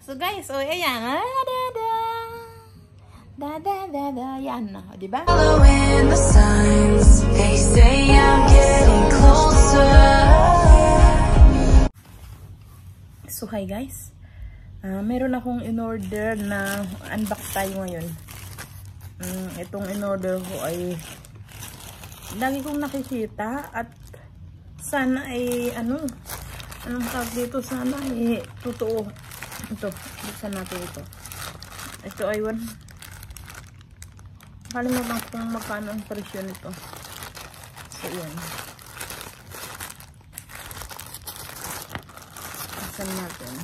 So guys, oh ayan. Yan na, di ba? Following the signs, they say I'm getting closer. So hi guys. Meron akong in-order na unbox tayo ngayon. Itong in-order ko ay lagi kong nakikita at sana ay anong tawag dito, sana ay totoo. Ito, buksan natin ito. Ito ay kalimutan kung magkano ang presyo nito. So yan. Buksan natin.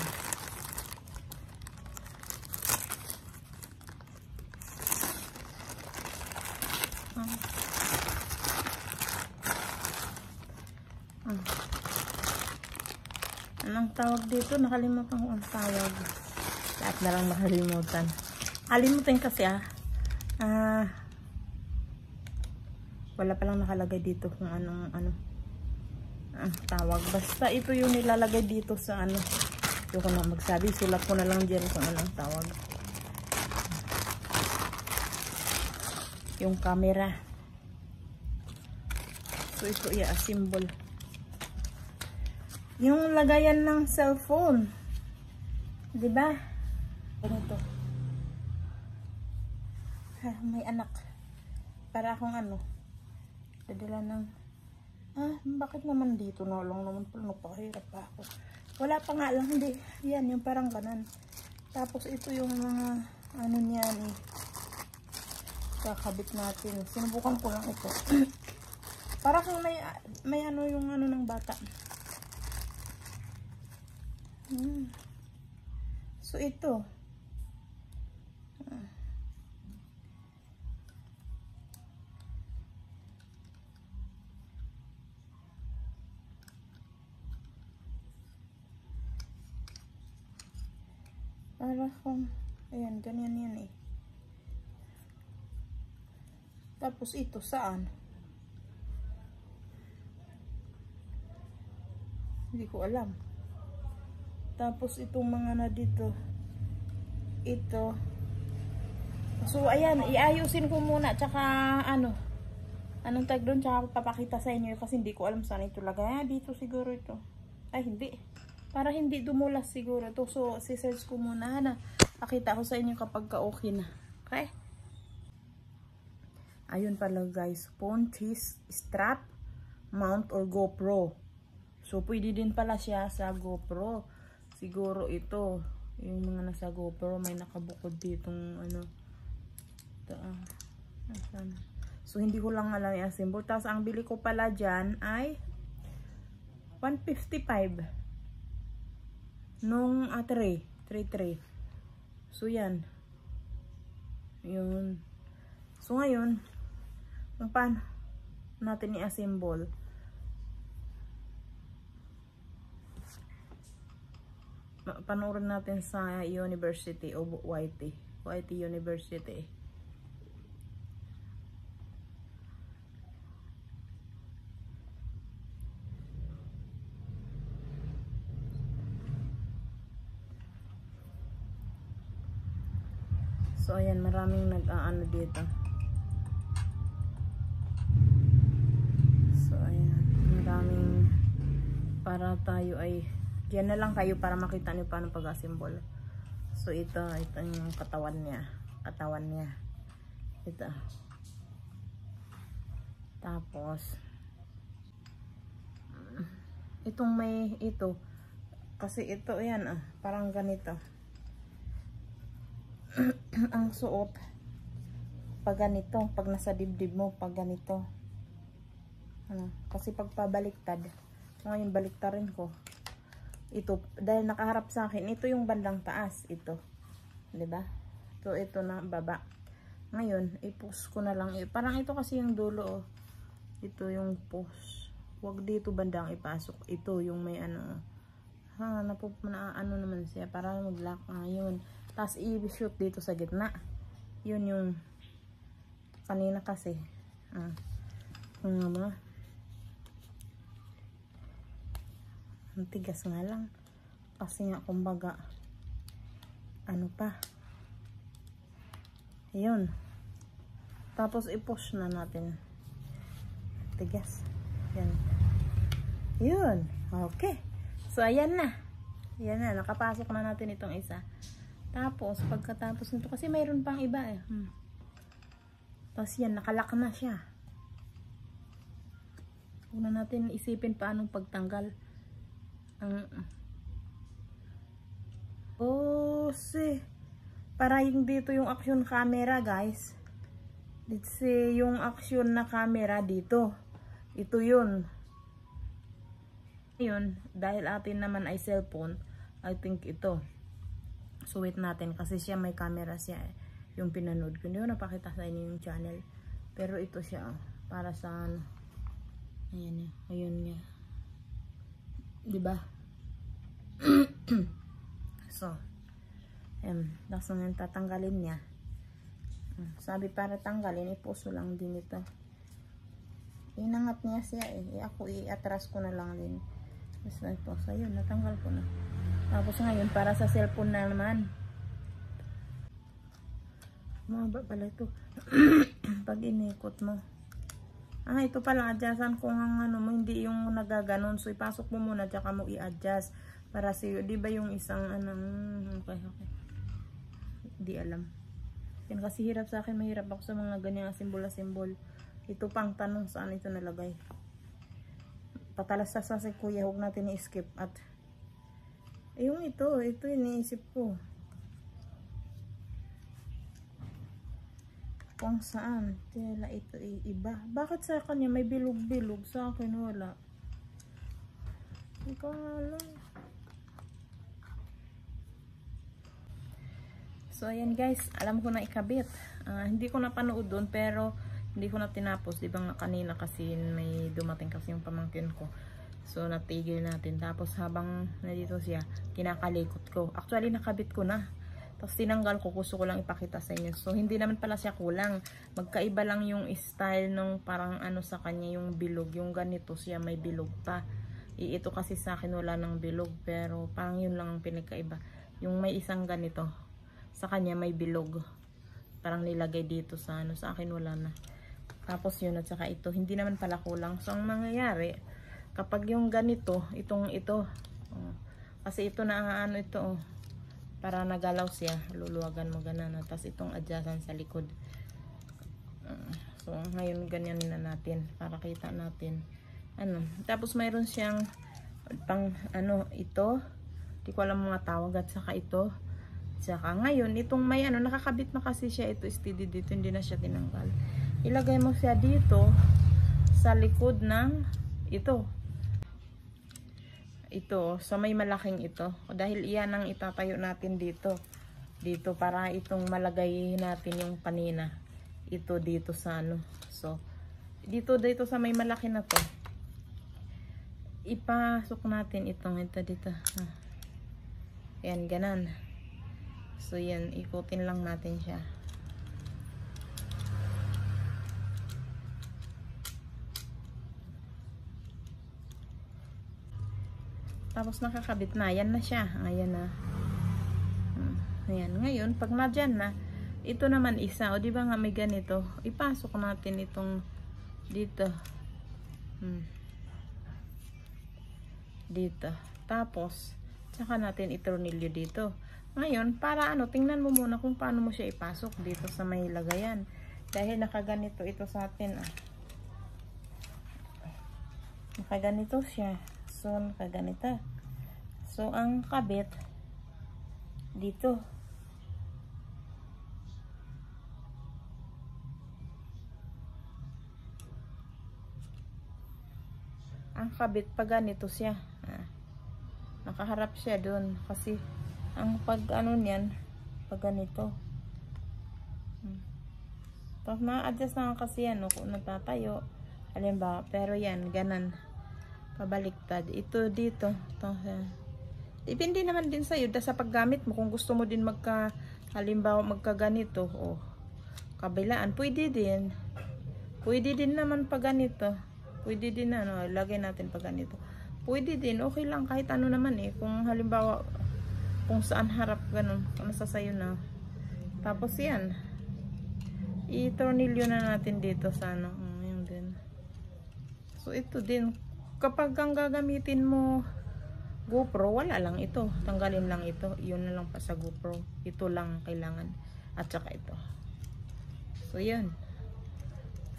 Anong tawag dito? Nakalimutan ko ang tawag. Lahat na lang nakalimutan. Kalimutan kasi wala palang nakalagay dito kung anong ang tawag. Basta ito yung nilalagay dito sa ano. Yung ko na magsabi. Sulat ko na lang dyan kung anong tawag. Yung camera. So ito symbol. Yung lagayan ng cellphone. 'Di ba? Ganito. May anak. Para akong dadala ng bakit naman dito na lang naman pala napakahirap pa ako. Wala pa nga lang, hindi. Yan, yung parang ganan. Tapos ito yung mga niyan kakabit natin. Sinubukan ko lang ito. Para kung may yung ng bata. So ito para kung ayan, ganyan yan tapos ito saan hindi ko alam. Tapos itong mga na dito. Ito. So ayan, iayusin ko muna tsaka anong tag doon tsaka papakita sa inyo kasi hindi ko alam saan ito lagay. Dito siguro ito. Ay hindi. Para hindi dumulas siguro ito. So si-search ko muna na pakita ko sa inyo kapag ka-okay na. Okay? Ayun pala guys, phone case strap, mount or GoPro. So pwede din pala siya sa GoPro. Siguro ito, yung mga nasa GoPro, may nakabukod ditong So, hindi ko lang alam yung symbol. Tapos, ang bili ko pala dyan ay 155. Nung 3. So, yan. Yun. So, ngayon, kung paano natin i-assemble. Panoorin natin sa University of YT University. So ayan, maraming nag-aano dito. So ayan, maraming para tayo ay diyan na lang kayo para makita niyo paano pag-assemble. So ito yung katawan niya. Ito. Tapos itong may ito kasi ito yan parang ganito. Ang suot pag ganito, pag nasa dibdib mo, pag ganito. Kasi pag pabaliktad, ngayon baliktarin ko. Ito, dahil nakaharap sa akin, ito yung bandang taas, ito. 'Di ba? So, ito na baba. Ngayon, i-push ko na lang. Parang ito kasi yung dulo, Ito yung push. Huwag dito bandang ipasok. Ito yung may naman siya para mag-lock. Yun. Tapos, i-shoot dito sa gitna. Yun yung kanina kasi. Ang tigas nga lang kasi nga kumbaga ano pa. Ayun. Tapos i-push na natin. Tigas. Yan. Yun. Okay. So, ayan na. Ayan na. Nakapasok na natin itong isa. Tapos, pagkatapos nito, kasi mayroon pang iba eh. Tapos yan, nakalak na siya. Una natin isipin paanong pagtanggal. Para yung dito yung action camera, guys. Let's say yung action na camera dito. Ito yun. Yun, dahil atin naman ay cellphone, I think ito. So wait natin kasi siya may camera siya eh. Yung pinanood ko. Hindi ko napakita sa inyo yung channel. Pero ito siya para sa ano. Ayan niya. Ayun niya. Diba? So. Tapos ngayon tatanggalin niya. Sabi para tanggalin, ipuso lang din ito. Inangat niya siya eh. Ako i-atras ko na lang din. Tapos ayun, natanggal ko na. Tapos ngayon para sa cellphone na naman. Maba pala ito. Pag inikot mo. Ito pala adjustan kung ang ano mo, hindi yung nagaganon. So ipasok mo muna tsaka mo i-adjust para sa'yo. Di ba yung isang ano, okay. Di alam. Yan kasi hirap sa akin, mahirap ako sa mga ganyang simbol-simbol. Ito pang tanong saan ito nalagay. Patalastas sa si kuya, huwag natin i-skip. At yung ito iniisip ko. Kung saan tila ito iba. Bakit sa kanya may bilog-bilog, sa akin wala. Hindi ko alam. So ayan guys, alam ko na ikabit. Hindi ko napanood doon pero hindi ko na tinapos. Diba nga kanina kasi may dumating kasi yung pamangkin ko. So natigil natin. Tapos habang nandito siya, kinakalikot ko. Actually nakabit ko na. Tapos tinanggal ko, gusto ko lang ipakita sa inyo. So hindi naman pala siya kulang. Magkaiba lang yung style nung parang ano sa kanya, yung bilog. Yung ganito siya may bilog pa. Ito kasi sa akin wala ng bilog. Pero parang yun lang ang pinagkaiba. Yung may isang ganito. Sa kanya may bilog. Parang nilagay dito sa ano. Sa akin wala na. Tapos yun at saka ito. Hindi naman pala kulang. So ang mangyayari, kapag yung ganito, ito. Kasi ito na ano ito. Para nagalaw siya. Luluwagan mo ganun. Tapos itong adjustan sa likod. So ngayon ganyan na natin. Para kita natin. Ano. Tapos mayroon siyang pang ano ito. Hindi ko alam mga tawag. At saka ito. Saka ngayon, itong may ano, nakakabit na kasi siya, ito steady dito, hindi na siya tinanggal. Ilagay mo siya dito, sa likod ng ito. Ito, sa may malaking ito. Dahil iyan ang itatayo natin dito. Dito, para itong malagay natin yung kanina. Ito dito sa ano. So, dito sa may malaki na to. Ipasok natin itong ito dito. Ayan, ganan. So yan, ikutin lang natin siya. Tapos nakakabit na, yan na siya. Ayan na. Ayan, ngayon pag nadyan na, ito naman isa, o di ba nga may ganito, ipasok natin itong dito. Dito. Tapos tsaka natin itornilyo dito. Ngayon, para ano, tingnan mo muna kung paano mo siya ipasok dito sa may lagayan. Dahil nakaganito ito sa atin. Nakaganito siya. So, nakaganito. So, ang kabit dito. Ang kabit pa ganito siya. Nakaharap siya doon kasi ang pag ano niyan, pag ganito. Tapos ma-adjust na kasi yan, kung natatayo. Halimbawa, pero yan, ganan. Pabaliktad. Ito dito. Ito, depende naman din sa'yo, sa paggamit mo. Kung gusto mo din halimbawa, magkaganito, kabilaan, pwede din. Pwede din naman pag ganito. Pwede din, lagay natin pag ganito. Pwede din, okay lang, kahit ano naman Kung halimbawa, kung saan harap ganun. Kung nasa sayo na. Tapos yan. I-tornilyo na natin dito sa ano. Yun din. So ito din. Kapag ang gagamitin mo GoPro, wala lang ito. Tanggalin lang ito. Yun na lang pa sa GoPro. Ito lang kailangan. At saka ito. So yun.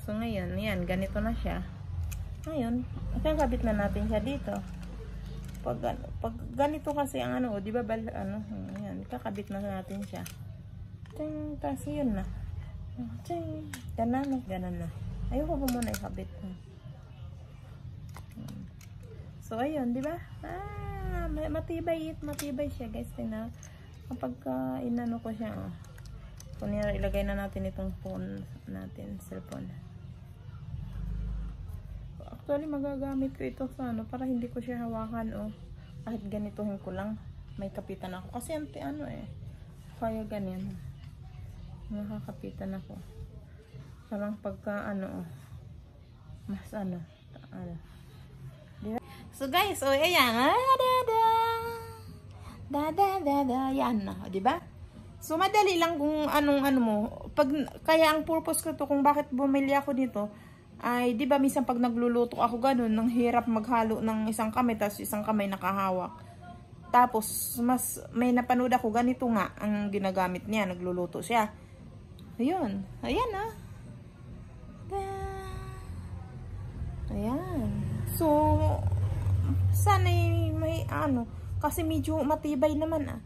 So ngayon, yan. Ganito na siya. Ngayon, kakabit na natin siya dito. Pag ganito kasi ang ano, di ba, yan, kakabit na natin siya. Ting, tas yun na. Ting, ganan na. Ayoko pa muna ikabit. So, ayun, di ba? Matibay siya, guys. Tingnan. Kapag inano ko siya, kunyari, ilagay na natin itong phone natin, cellphone. Actually, magagamit ko ito sa ano, para hindi ko siya hawakan, kahit ganituhin ko lang, may kapitan ako. Kasi ano kaya ganyan. Makakapitan ako. Parang pagka mas diba? So guys, ayan. Yan na, diba? So madali lang kung anong mo. Kaya ang purpose ko to kung bakit bumili ako dito, ay, di ba minsan pag nagluluto ako ganun, nang hirap maghalo ng isang kamay, tapos isang kamay nakahawak. Tapos, may napanood ako, ganito nga ang ginagamit niya, nagluluto siya. Ayun, ayan Ayan. So, sana'y may kasi medyo matibay naman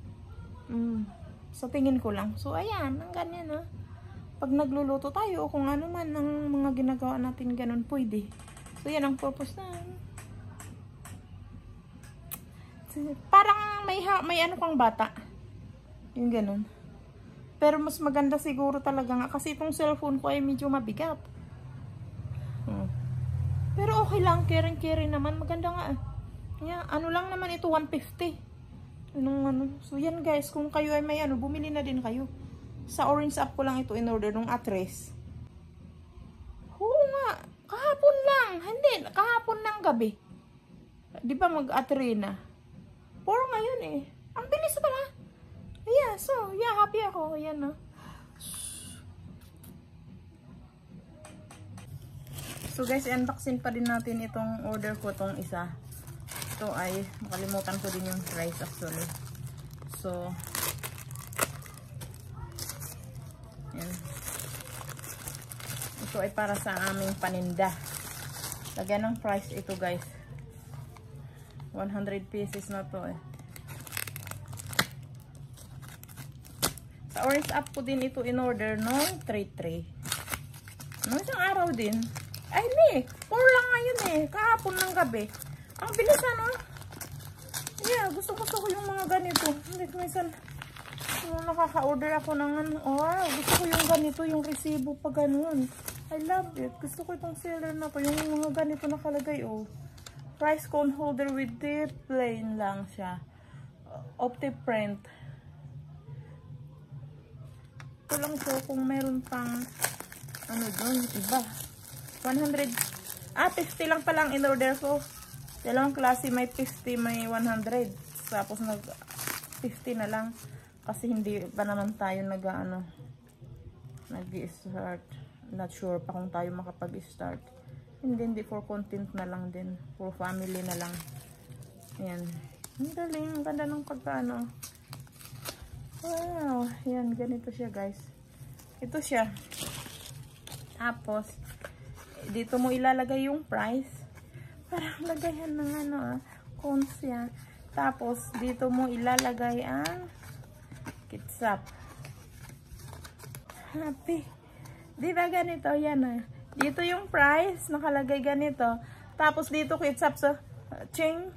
So, tingin ko lang. So, ayan, ang ganyan pag nagluluto tayo, kung ano man ang mga ginagawa natin, ganun pwede. So, yan ang purpose na. Parang may ano kang bata. Yung ganun. Pero mas maganda siguro talaga nga. Kasi itong cellphone ko ay medyo mabigat. Pero okay lang. Caring naman. Maganda nga. Yeah, ano lang naman ito, 150. So, yan guys. Kung kayo ay may bumili na din kayo. Sa Orange App ko lang ito in-order nung address. Oo nga. Kahapon lang. Hindi. Kahapon ng gabi. Di ba mag-atre na? Pero ngayon ang bilis pala. Yeah. So, yeah. Happy ako. Ayan So guys, unboxing pa din natin itong order ko. Itong isa. Ito ay, makalimutan ko din yung price actually. So, yan. Ito ay para sa aming paninda. Lagyan ng price ito guys. 100 pieces na to Sa Orange App ko din ito in order noong 3-3. Noong isang araw din. Ay hindi. 4 lang ngayon kahapon ng gabi. Ang bilis Yeah, gusto ko yung mga ganito. Hindi minsan nakaka-order ako ng wow, gusto ko yung ganito, yung resibo pa ganun. I love it. Gusto ko itong seller na to, yung mga ganito nakalagay price cone holder with the plain lang siya. Opti print. Ito lang siya kung meron pang doon, iba. 100 50 lang palang in order ko. Dalawang klase, may 50, may 100. Tapos nag 50 na lang. Kasi hindi pa naman tayo nag-start. Not sure pa kung tayo makapag-start. Hindi for content na lang din. For family na lang. Ayan. Ang galing. Ang ganda ng pagkano. Wow. Ayan. Ganito siya guys. Ito siya. Tapos, dito mo ilalagay yung price. Parang lagayan ng cones yan. Tapos, dito mo ilalagay ang kitsap. Happy. Diba ganito? Yan Dito yung price. Nakalagay ganito. Tapos, dito kitsap sa ching.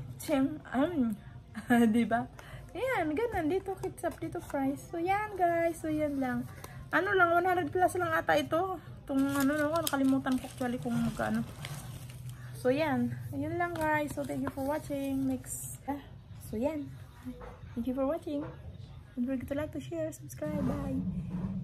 Diba? Yan. Ganun. Dito kitsap. Dito price. So, yan guys. So, yan lang. Ano lang. 100 plus lang ata ito. Itong nakalimutan ko actually kung magkano. So, yan. Ayun lang guys. So, thank you for watching. Next. So, yan. Thank you for watching. Don't forget to like, to share, subscribe. Bye.